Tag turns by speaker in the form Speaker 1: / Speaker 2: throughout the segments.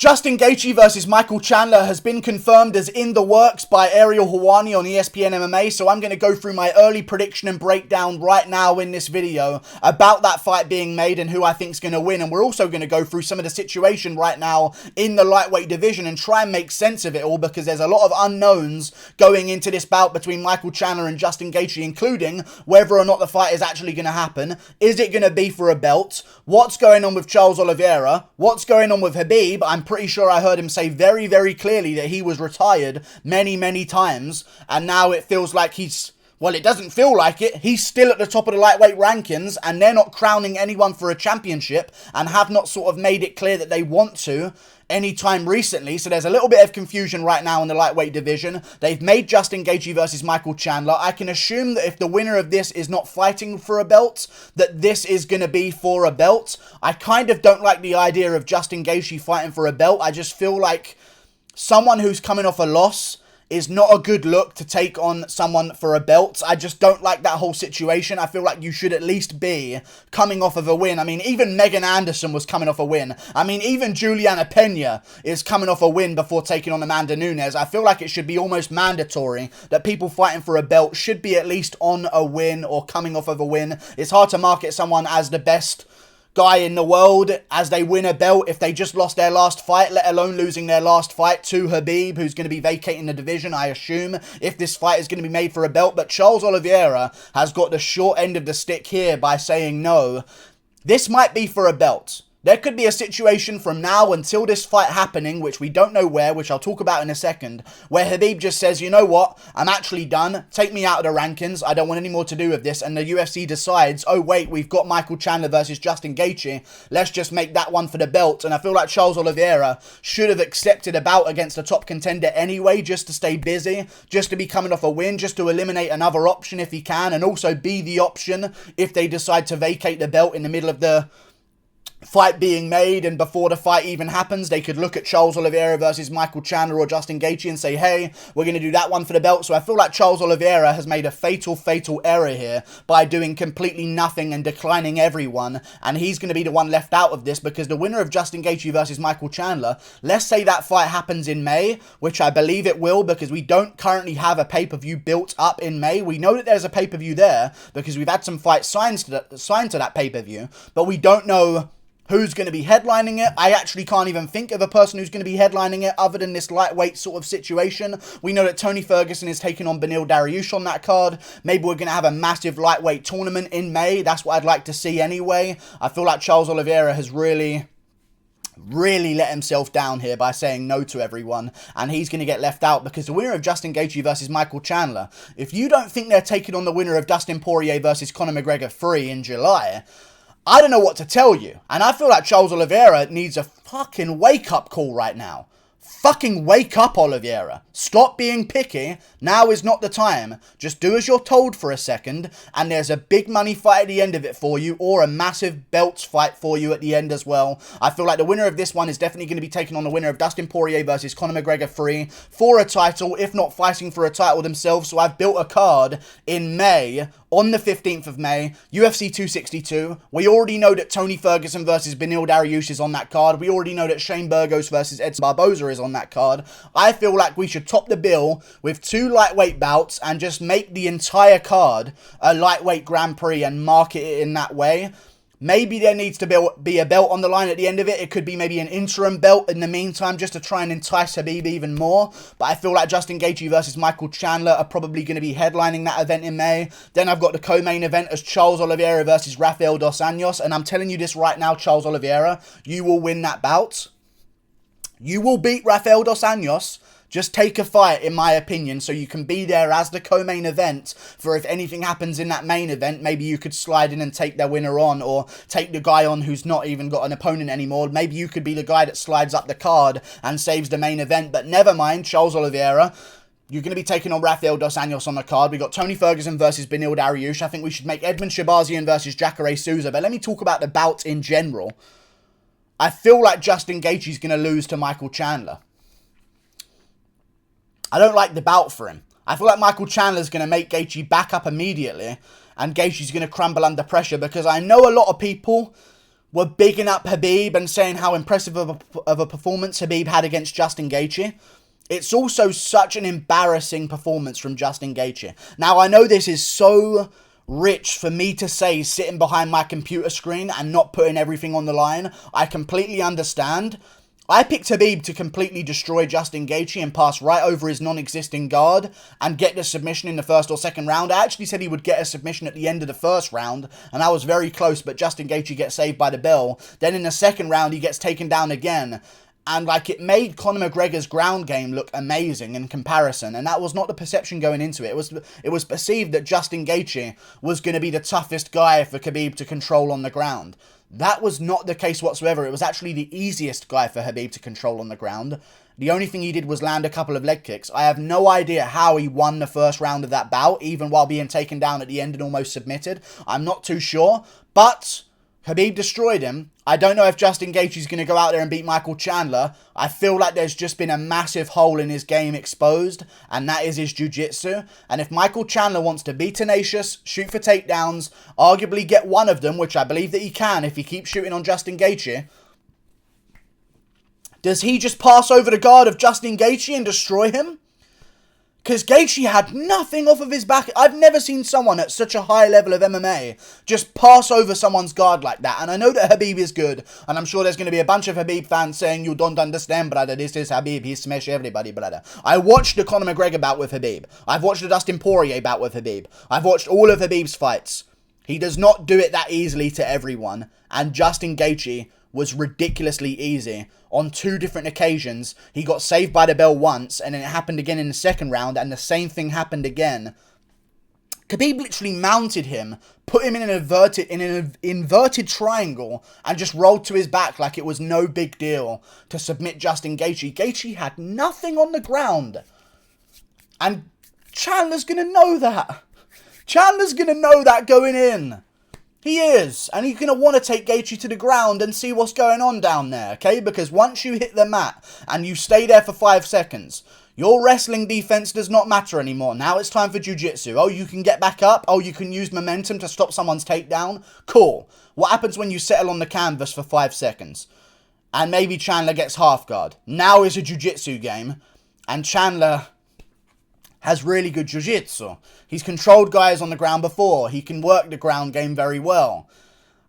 Speaker 1: Justin Gaethje versus Michael Chandler has been confirmed as in the works by Ariel Helwani on ESPN MMA, so I'm going to go through my early prediction and breakdown right now in this video about that fight being made and who I think is going to win, and we're also going to go through some of the situation right now in the lightweight division and try and make sense of it all, because there's a lot of unknowns going into this bout between Michael Chandler and Justin Gaethje, including whether or not the fight is actually going to happen. Is it going to be for a belt? What's going on with Charles Oliveira? What's going on with Khabib? I'm pretty sure I heard him say very, very clearly that he was retired many, many times, and now it feels like well, it doesn't feel like it. He's still at the top of the lightweight rankings, and they're not crowning anyone for a championship and have not sort of made it clear that they want to anytime recently. So there's a little bit of confusion right now in the lightweight division. They've made Justin Gaethje versus Michael Chandler. I can assume that if the winner of this is not fighting for a belt, that this is going to be for a belt. I kind of don't like the idea of Justin Gaethje fighting for a belt. I just feel like someone who's coming off a loss is not a good look to take on someone for a belt. I just don't like that whole situation. I feel like you should at least be coming off of a win. I mean, even Megan Anderson was coming off a win. I mean, even Juliana Pena is coming off a win before taking on Amanda Nunes. I feel like it should be almost mandatory that people fighting for a belt should be at least on a win or coming off of a win. It's hard to market someone as the best guy in the world as they win a belt if they just lost their last fight, let alone losing their last fight to Khabib, who's going to be vacating the division, I assume, if this fight is going to be made for a belt. But Charles Oliveira has got the short end of the stick here by saying no, this might be for a belt. There could be a situation from now until this fight happening, which we don't know where, which I'll talk about in a second, where Khabib just says, you know what, I'm actually done, take me out of the rankings, I don't want any more to do with this, and the UFC decides, oh wait, we've got Michael Chandler versus Justin Gaethje, let's just make that one for the belt. And I feel like Charles Oliveira should have accepted a bout against a top contender anyway, just to stay busy, just to be coming off a win, just to eliminate another option if he can, and also be the option if they decide to vacate the belt in the middle of the fight being made, and before the fight even happens, they could look at Charles Oliveira versus Michael Chandler or Justin Gaethje and say, hey, we're going to do that one for the belt. So I feel like Charles Oliveira has made a fatal error here by doing completely nothing and declining everyone, and he's going to be the one left out of this, because the winner of Justin Gaethje versus Michael Chandler, let's say that fight happens in May, which I believe it will, because we don't currently have a pay-per-view built up in May. We know that there's a pay-per-view there because we've had some fights signed to that pay-per-view, but we don't know who's going to be headlining it. I actually can't even think of a person who's going to be headlining it other than this lightweight sort of situation. We know that Tony Ferguson is taking on Beneil Dariush on that card. Maybe we're going to have a massive lightweight tournament in May. That's what I'd like to see anyway. I feel like Charles Oliveira has really let himself down here by saying no to everyone, and he's going to get left out, because the winner of Justin Gaethje versus Michael Chandler, if you don't think they're taking on the winner of Dustin Poirier versus Conor McGregor 3 in July, I don't know what to tell you. And I feel like Charles Oliveira needs a fucking wake-up call right now. Fucking wake up, Oliveira. Stop being picky. Now is not the time. Just do as you're told for a second, and there's a big money fight at the end of it for you, or a massive belts fight for you at the end as well. I feel like the winner of this one is definitely going to be taking on the winner of Dustin Poirier versus Conor McGregor 3 for a title, if not fighting for a title themselves. So I've built a card in May, on the 15th of May, UFC 262. We already know that Tony Ferguson versus Beneil Dariush is on that card. We already know that Shane Burgos versus Edson Barboza is on that card. I feel like we should top the bill with 2 lightweight bouts and just make the entire card a lightweight Grand Prix and market it in that way. Maybe there needs to be a belt on the line at the end of it. It could be maybe an interim belt in the meantime, just to try and entice Khabib even more. But I feel like Justin Gaethje versus Michael Chandler are probably going to be headlining that event in May. Then I've got the co-main event as Charles Oliveira versus Rafael dos Anjos. And I'm telling you this right now, Charles Oliveira, you will win that bout. You will beat Rafael dos Anjos. Just take a fight, in my opinion, so you can be there as the co-main event for if anything happens in that main event. Maybe you could slide in and take their winner on, or take the guy on who's not even got an opponent anymore. Maybe you could be the guy that slides up the card and saves the main event. But never mind, Charles Oliveira, you're going to be taking on Rafael dos Anjos on the card. We got Tony Ferguson versus Beneil Dariush. I think we should make Edmund Shabazian versus Jacare Souza. But let me talk about the bout in general. I feel like Justin Gaethje is going to lose to Michael Chandler. I don't like the bout for him. I feel like Michael Chandler's going to make Gaethje back up immediately, and Gaethje's going to crumble under pressure, because I know a lot of people were bigging up Khabib and saying how impressive of a performance Khabib had against Justin Gaethje. It's also such an embarrassing performance from Justin Gaethje. Now, I know this is so rich for me to say sitting behind my computer screen and not putting everything on the line. I completely understand. I picked Khabib to completely destroy Justin Gaethje and pass right over his non-existing guard and get the submission in the first or second round. I actually said he would get a submission at the end of the first round, and I was very close, but Justin Gaethje gets saved by the bell. Then in the second round, he gets taken down again. And, like, it made Conor McGregor's ground game look amazing in comparison. And that was not the perception going into it. It was perceived that Justin Gaethje was going to be the toughest guy for Khabib to control on the ground. That was not the case whatsoever. It was actually the easiest guy for Khabib to control on the ground. The only thing he did was land a couple of leg kicks. I have no idea how he won the first round of that bout, even while being taken down at the end and almost submitted. I'm not too sure. But Khabib destroyed him. I don't know if Justin Gaethje is going to go out there and beat Michael Chandler. I feel like there's just been a massive hole in his game exposed, and that is his jiu-jitsu. And if Michael Chandler wants to be tenacious, shoot for takedowns, arguably get one of them, which I believe that he can if he keeps shooting on Justin Gaethje, does he just pass over the guard of Justin Gaethje and destroy him? Because Gaethje had nothing off of his back. I've never seen someone at such a high level of MMA just pass over someone's guard like that. And I know that Khabib is good. And I'm sure there's going to be a bunch of Khabib fans saying, you don't understand, brother. This is Khabib. He smash everybody, brother. I watched the Conor McGregor bout with Khabib. I've watched the Dustin Poirier bout with Khabib. I've watched all of Khabib's fights. He does not do it that easily to everyone. And Justin Gaethje was ridiculously easy. On 2 different occasions, he got saved by the bell once, and then it happened again in the second round, and the same thing happened again. Khabib literally mounted him, put him in an inverted triangle, and just rolled to his back like it was no big deal to submit Justin Gaethje. Gaethje had nothing on the ground. And Chandler's going to know that. Chandler's going to know that going in. He is, and he's going to want to take Gaethje to the ground and see what's going on down there, okay? Because once you hit the mat and you stay there for 5 seconds, your wrestling defense does not matter anymore. Now it's time for jiu-jitsu. Oh, you can get back up. Oh, you can use momentum to stop someone's takedown. Cool. What happens when you settle on the canvas for 5 seconds? And maybe Chandler gets half guard. Now is a jiu-jitsu game, and Chandler has really good jiu-jitsu. He's controlled guys on the ground before. He can work the ground game very well.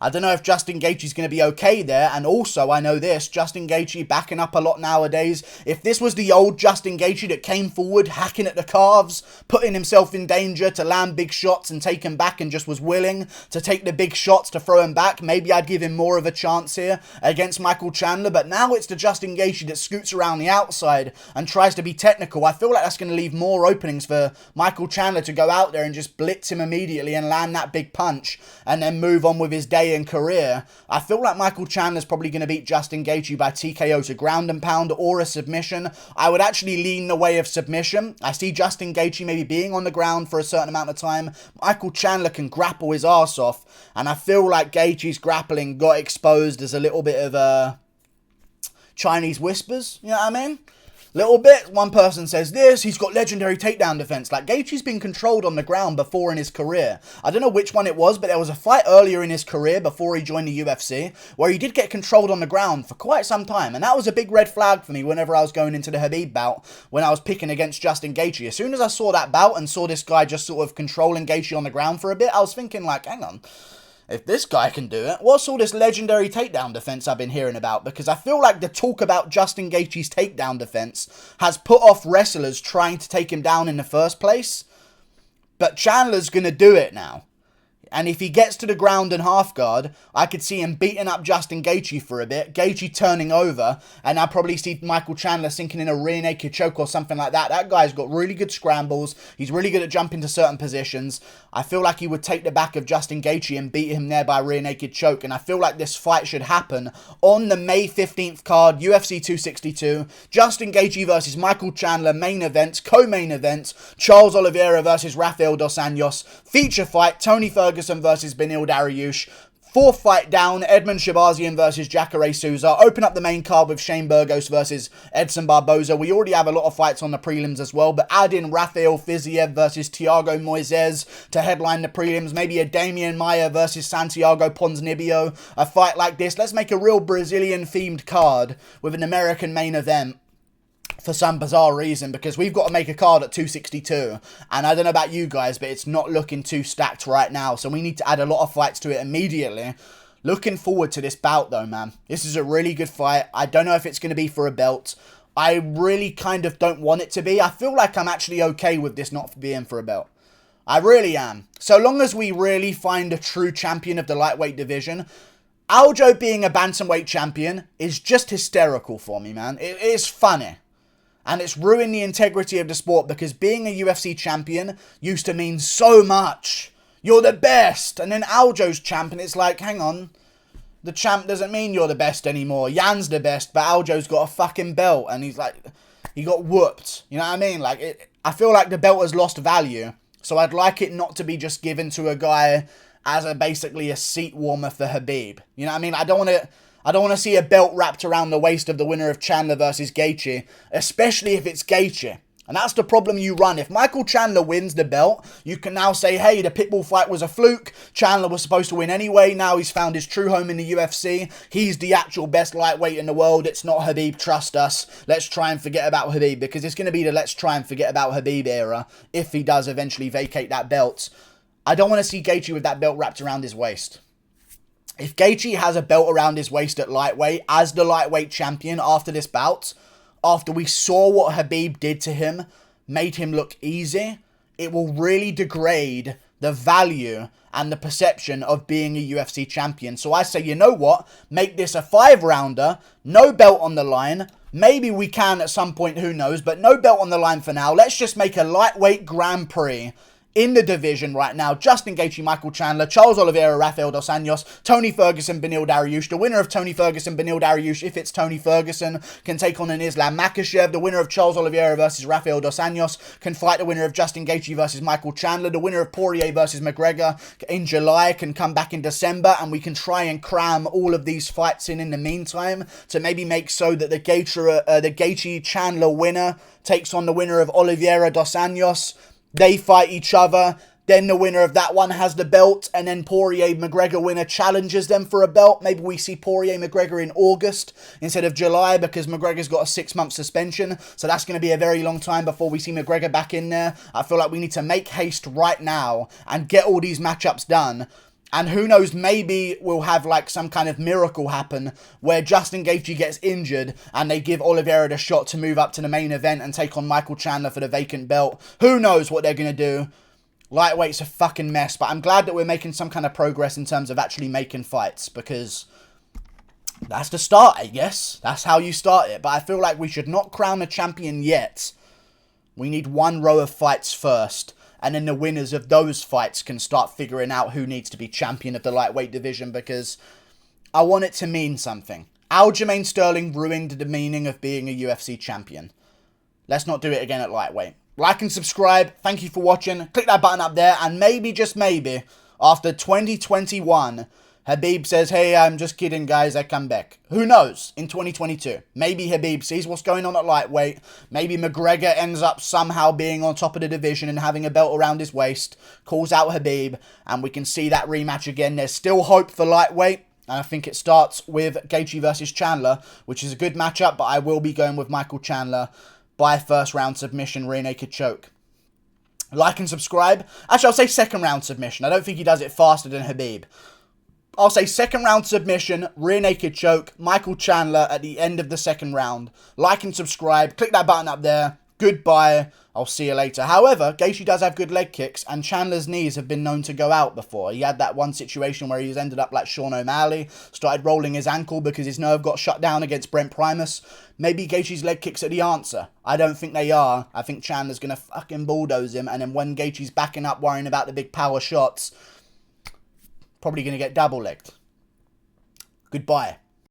Speaker 1: I don't know if Justin Gaethje's going to be okay there. And also, I know this, Justin Gaethje backing up a lot nowadays. If this was the old Justin Gaethje that came forward, hacking at the calves, putting himself in danger to land big shots and take him back and just was willing to take the big shots to throw him back, maybe I'd give him more of a chance here against Michael Chandler. But now it's the Justin Gaethje that scoots around the outside and tries to be technical. I feel like that's going to leave more openings for Michael Chandler to go out there and just blitz him immediately and land that big punch and then move on with his day and career. I feel like Michael Chandler's probably going to beat Justin Gaethje by TKO to ground and pound or a submission. I would actually lean the way of submission. I see Justin Gaethje maybe being on the ground for a certain amount of time. Michael Chandler can grapple his arse off, and I feel like Gaethje's grappling got exposed as a little bit of Chinese whispers, you know what I mean? Little bit. One person says this, he's got legendary takedown defense. Like, Gaethje's been controlled on the ground before in his career. I don't know which one it was, but there was a fight earlier in his career before he joined the UFC where he did get controlled on the ground for quite some time. And that was a big red flag for me whenever I was going into the Khabib bout when I was picking against Justin Gaethje. As soon as I saw that bout and saw this guy just sort of controlling Gaethje on the ground for a bit, I was thinking like, hang on. If this guy can do it, what's all this legendary takedown defense I've been hearing about? Because I feel like the talk about Justin Gaethje's takedown defense has put off wrestlers trying to take him down in the first place. But Chandler's going to do it now. And if he gets to the ground and half guard, I could see him beating up Justin Gaethje for a bit, Gaethje turning over, and I'll probably see Michael Chandler sinking in a rear naked choke or something like that. That guy's got really good scrambles. He's really good at jumping to certain positions. I feel like he would take the back of Justin Gaethje and beat him there by rear naked choke. And I feel like this fight should happen on the May 15th card, UFC 262. Justin Gaethje versus Michael Chandler, main events, co-main events. Charles Oliveira versus Rafael Dos Anjos. Feature fight, Tony Ferguson versus Beneil Dariush. Fourth fight down, Edmund Shabazian versus Jacare Souza. Open up the main card with Shane Burgos versus Edson Barboza. We already have a lot of fights on the prelims as well, but add in Rafael Fiziev versus Thiago Moises to headline the prelims. Maybe a Damian Maia versus Santiago Ponzinibbio. A fight like this. Let's make a real Brazilian-themed card with an American main event. For some bizarre reason, because we've got to make a card at 262, and I don't know about you guys, but it's not looking too stacked right now, so we need to add a lot of fights to it immediately. Looking forward to this bout though, man. This is a really good fight. I don't know if it's going to be for a belt. I really kind of don't want it to be. I feel like I'm actually okay with this not being for a belt. I really am. So long as we really find a true champion of the lightweight division. Aljo being a bantamweight champion is just hysterical for me, man. It is funny. And it's ruined the integrity of the sport, because being a UFC champion used to mean so much. You're the best. And then Aljo's champ, and it's like, hang on. The champ doesn't mean you're the best anymore. Jan's the best, but Aljo's got a fucking belt. And he's like, he got whooped. You know what I mean? Like, I feel like the belt has lost value. So I'd like it not to be just given to a guy as basically a seat warmer for Khabib. You know what I mean? I don't want to see a belt wrapped around the waist of the winner of Chandler versus Gaethje, especially if it's Gaethje. And that's the problem you run. If Michael Chandler wins the belt, you can now say, hey, the Pitbull fight was a fluke. Chandler was supposed to win anyway. Now he's found his true home in the UFC. He's the actual best lightweight in the world. It's not Khabib. Trust us. Let's try and forget about Khabib, because it's going to be the let's try and forget about Khabib era if he does eventually vacate that belt. I don't want to see Gaethje with that belt wrapped around his waist. If Gaethje has a belt around his waist at lightweight as the lightweight champion after this bout, after we saw what Khabib did to him, made him look easy, it will really degrade the value and the perception of being a UFC champion. So I say, you know what? Make this a 5-rounder, no belt on the line. Maybe we can at some point, who knows, but no belt on the line for now. Let's just make a lightweight Grand Prix in the division right now. Justin Gaethje, Michael Chandler, Charles Oliveira, Rafael Dos Anjos, Tony Ferguson, Beneil Dariush. The winner of Tony Ferguson, Beneil Dariush, if it's Tony Ferguson, can take on an Islam Makhachev. The winner of Charles Oliveira versus Rafael Dos Anjos can fight the winner of Justin Gaethje versus Michael Chandler. The winner of Poirier versus McGregor in July can come back in December, and we can try and cram all of these fights in the meantime to maybe make so that the Gaethje Chandler winner takes on the winner of Oliveira Dos Anjos. They fight each other, then the winner of that one has the belt, and then Poirier-McGregor winner challenges them for a belt. Maybe we see Poirier-McGregor in August instead of July, because McGregor's got a 6-month suspension, so that's going to be a very long time before we see McGregor back in there. I feel like we need to make haste right now and get all these matchups done. And who knows, maybe we'll have like some kind of miracle happen where Justin Gaethje gets injured and they give Oliveira the shot to move up to the main event and take on Michael Chandler for the vacant belt. Who knows what they're going to do. Lightweight's a fucking mess, but I'm glad that we're making some kind of progress in terms of actually making fights, because that's the start, I guess. That's how you start it. But I feel like we should not crown a champion yet. We need one row of fights first. And then the winners of those fights can start figuring out who needs to be champion of the lightweight division, because I want it to mean something. Aljamain Sterling ruined the meaning of being a UFC champion. Let's not do it again at lightweight. Like and subscribe. Thank you for watching. Click that button up there. And maybe, just maybe, after 2021, Khabib says, hey, I'm just kidding, guys, I come back. Who knows? In 2022. Maybe Khabib sees what's going on at lightweight. Maybe McGregor ends up somehow being on top of the division and having a belt around his waist. Calls out Khabib. And we can see that rematch again. There's still hope for lightweight. And I think it starts with Gaethje versus Chandler, which is a good matchup. But I will be going with Michael Chandler by first round submission, rear naked choke. Like and subscribe. Actually, I'll say second round submission. I don't think he does it faster than Khabib. I'll say second round submission, rear naked choke, Michael Chandler at the end of the second round. Like and subscribe. Click that button up there. Goodbye. I'll see you later. However, Gaethje does have good leg kicks, and Chandler's knees have been known to go out before. He had that one situation where he's ended up like Sean O'Malley, started rolling his ankle because his nerve got shut down against Brent Primus. Maybe Gaethje's leg kicks are the answer. I don't think they are. I think Chandler's going to fucking bulldoze him, and then when Gaethje's backing up worrying about the big power shots, probably going to get double-legged. Goodbye.